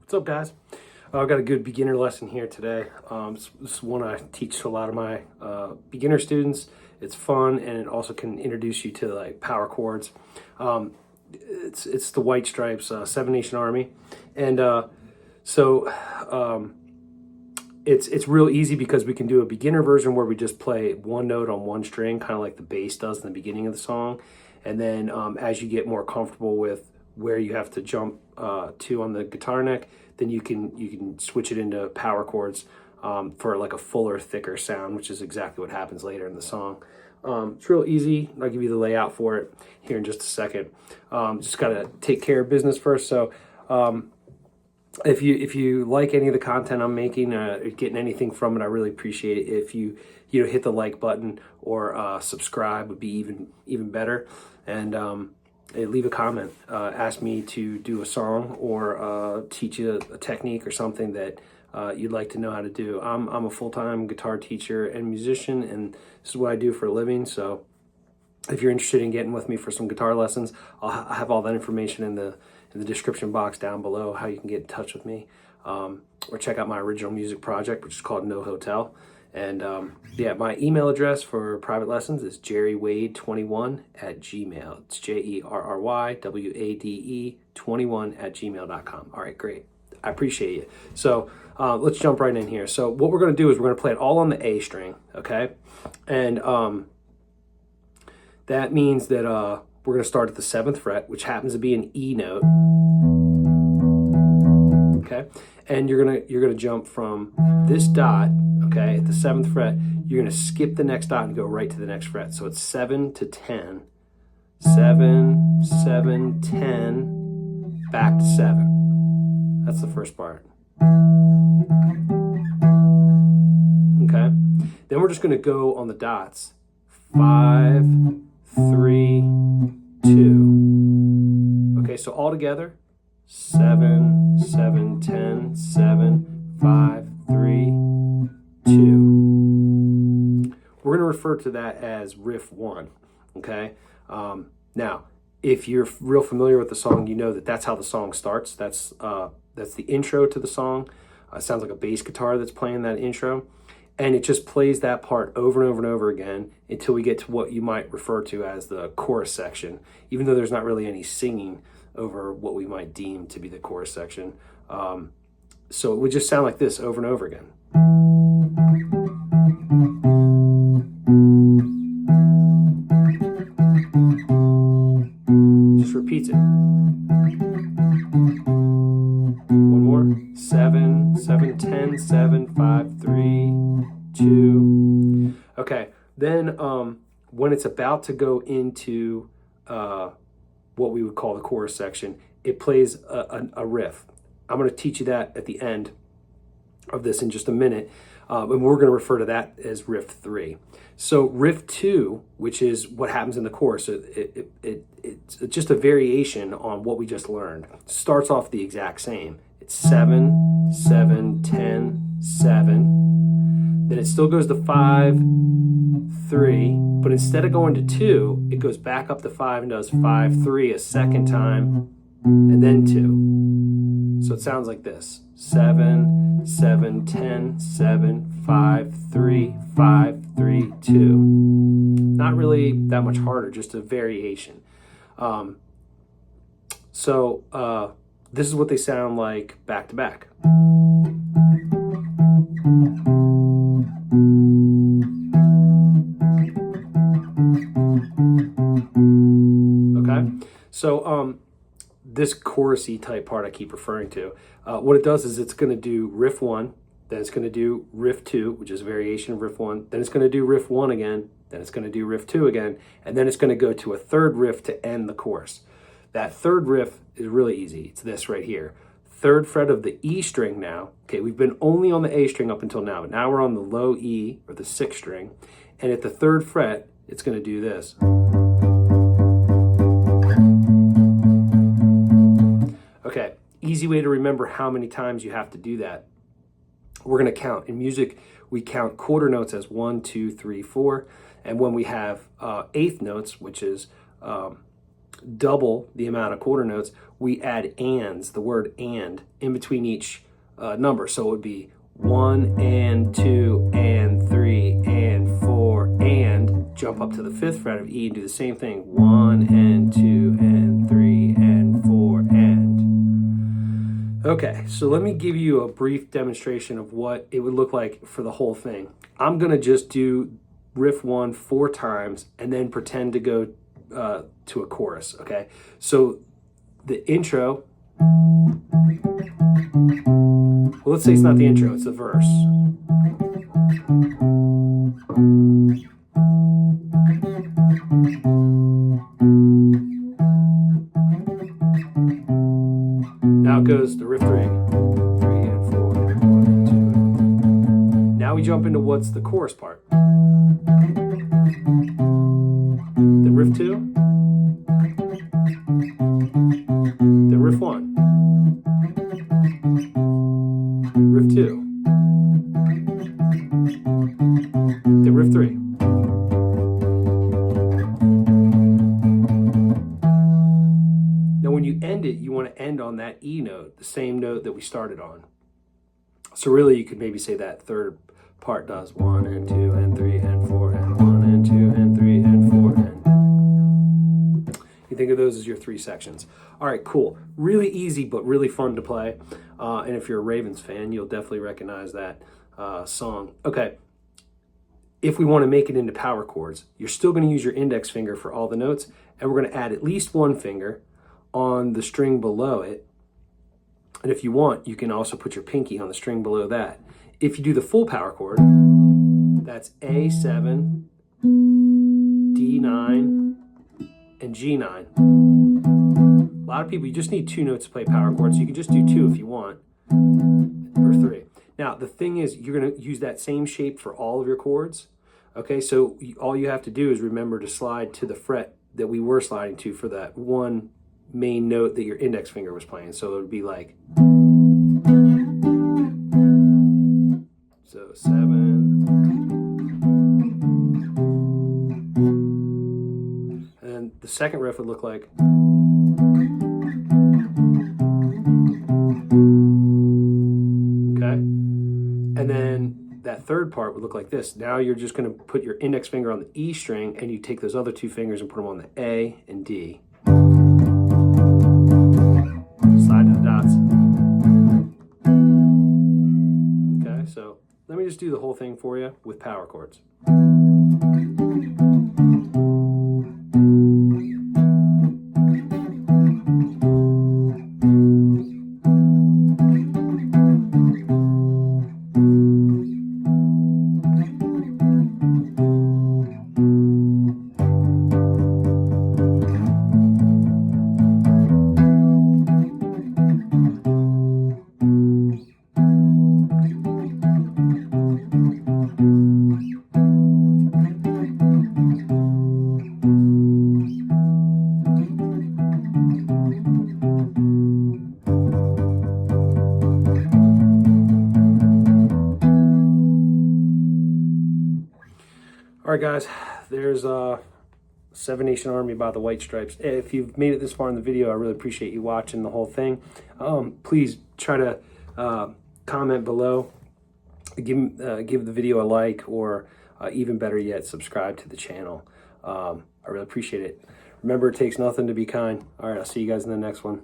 What's up, guys? I've got a good beginner lesson here today. This is one I teach to a lot of my beginner students. It's fun, and it also can introduce you to like power chords. It's the White Stripes, Seven Nation Army, and it's real easy because we can do a beginner version where we just play one note on one string, kind of like the bass does in the beginning of the song, and then as you get more comfortable with where you have to jump to on the guitar neck, then you can switch it into power chords for like a fuller, thicker sound, which is exactly what happens later in the song. It's real easy. I'll give you the layout for it here in just a second. Just gotta take care of business first. So if you like any of the content I'm making, getting anything from it, I really appreciate it. If you hit the like button or subscribe would be even better. And leave a comment. Ask me to do a song or teach you a technique or something that you'd like to know how to do. I'm a full-time guitar teacher and musician, and this is what I do for a living. So if you're interested in getting with me for some guitar lessons, I'll have all that information in the description box down below, how you can get in touch with me, or check out my original music project, which is called No Hotel. And yeah, my email address for private lessons is jerrywade21@gmail. It's JERRYWADE21@gmail.com. All right, great. I appreciate you. So let's jump right in here. So what we're going to do is we're going to play it all on the A string, okay? And that means that we're going to start at the 7th fret, which happens to be an E note. Okay, and you're gonna jump from this dot, okay, at the 7th fret. You're gonna skip the next dot and go right to the next fret. So it's 7 to 10, 7, 7, 10, back to 7. That's the first part. Okay, then we're just gonna go on the dots. 5, 3, 2. Okay, so all together. 7, 7, 10, 7, 5, 3, 2. We're going to refer to that as riff 1, okay? Now, if you're real familiar with the song, you know that that's how the song starts. That's the intro to the song. It sounds like a bass guitar that's playing that intro. And it just plays that part over and over and over again until we get to what you might refer to as the chorus section, even though there's not really any singing over what we might deem to be the chorus section. So it would just sound like this over and over again. Just repeats it. One more. 7, 7, 10, 7, 5, 3, 2. Okay, then when it's about to go into what we would call the chorus section, it plays a riff. I'm going to teach you that at the end of this in just a minute, and we're going to refer to that as riff 3. So riff 2, which is what happens in the chorus, it's just a variation on what we just learned. It starts off the exact same. It's 7, 7, 10, 7. Then it still goes to 5, 3, but instead of going to 2, it goes back up to 5 and does 5, 3 a second time, and then 2. So it sounds like this: 7, 7, 10, 7, 5, 3, 5, 3, 2. Not really that much harder, just a variation. This is what they sound like back to back. Okay, so this chorusy type part I keep referring to, what it does is it's going to do riff 1, then it's going to do riff 2, which is a variation of riff 1, then it's going to do riff 1 again, then it's going to do riff 2 again, and then it's going to go to a third riff to end the chorus. That third riff is really easy. It's this right here. 3rd fret of the E string now. Okay, we've been only on the A string up until now, but now we're on the low E, or the 6th string, and at the 3rd fret, it's going to do this. Okay, easy way to remember how many times you have to do that. We're going to count. In music, we count quarter notes as 1, 2, 3, 4, and when we have 8th notes, which is double the amount of quarter notes, we add ands, the word and, in between each number. So it would be 1 and 2 and 3 and 4 and jump up to the 5th fret of E and do the same thing. 1 and 2 and 3 and 4 and. Okay, so let me give you a brief demonstration of what it would look like for the whole thing. I'm gonna just do riff 1 4 times and then pretend to go to a chorus, okay? So the intro, well, let's say it's not the intro, it's the verse. Now it goes to riff 3 and 4, 1 and 2. Now we jump into what's the chorus part. Then riff 2, then riff 1, riff 2, then riff 3. Now when you end it, you want to end on that E note, the same note that we started on. So really you could maybe say that third part does 1 and 2 and 3 and 4 and 1 and 2 and 3 and 4 and. You think of those as your 3 sections. All right, cool. Really easy, but really fun to play. And if you're a Ravens fan, you'll definitely recognize that song. Okay, if we want to make it into power chords, you're still going to use your index finger for all the notes, and we're going to add at least one finger on the string below it. And if you want, you can also put your pinky on the string below that. If you do the full power chord, that's A7, D9, and G9. A lot of people, you just need 2 notes to play power chords, so you can just do 2 if you want, or 3. Now, the thing is, you're going to use that same shape for all of your chords. Okay, so all you have to do is remember to slide to the fret that we were sliding to for that one main note that your index finger was playing. So it would be like, so 7, and the second riff would look like, okay, and then that third part would look like this. Now you're just going to put your index finger on the E string, and you take those other 2 fingers and put them on the A and D. Slide to the dots. Okay, so let me just do the whole thing for you with power chords. All right, guys, there's Seven Nation Army by the White Stripes. If you've made it this far in the video, I really appreciate you watching the whole thing. Please try to comment below, give the video a like, or even better yet, subscribe to the channel. I really appreciate it. Remember, it takes nothing to be kind. All right, I'll see you guys in the next one.